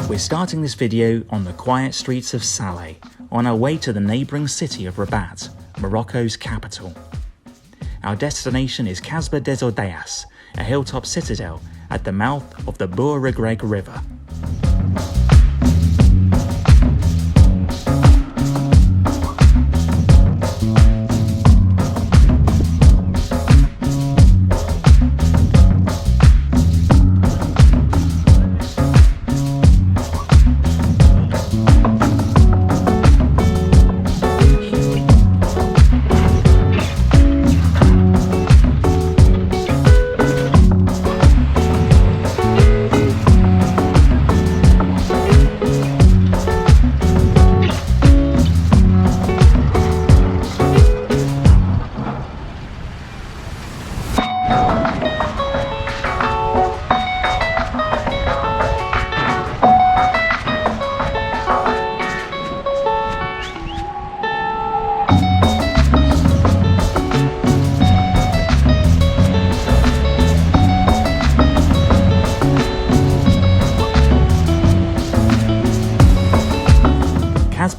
We're starting this video on the quiet streets of Salé, on our way to the neighbouring city of Rabat, Morocco's capital. Our destination is Kasbah des Oudayas, a hilltop citadel at the mouth of the Bou Regreg river.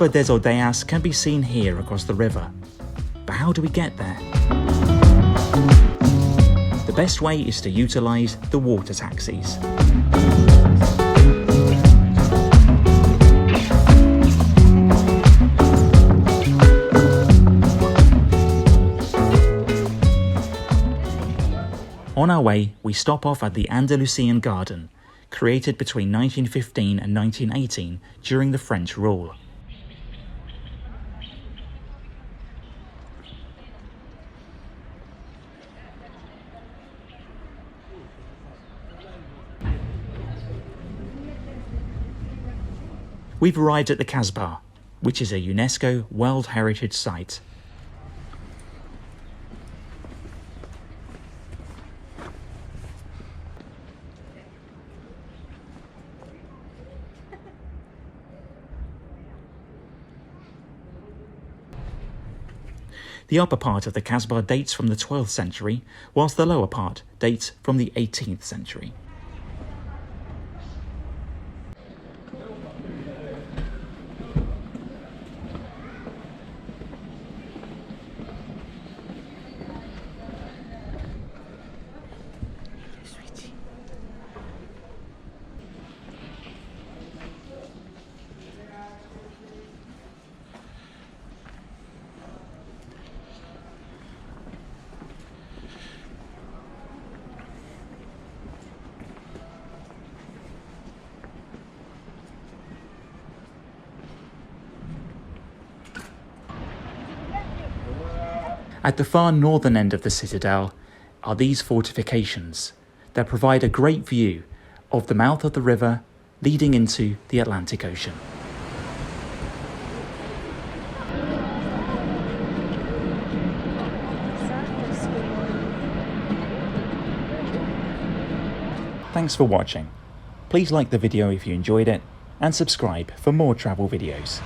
Kasbah des Oudayas can be seen here across the river. But how do we get there? The best way is to utilise the water taxis. On our way, we stop off at the Andalusian Garden, created between 1915 and 1918 during the French rule. We've arrived at the Kasbah, which is a UNESCO World Heritage Site. The upper part of the Kasbah dates from the 12th century, whilst the lower part dates from the 18th century. At the far northern end of the citadel are these fortifications that provide a great view of the mouth of the river leading into the Atlantic Ocean. Thanks for watching. Please like the video if you enjoyed it and subscribe for more travel videos.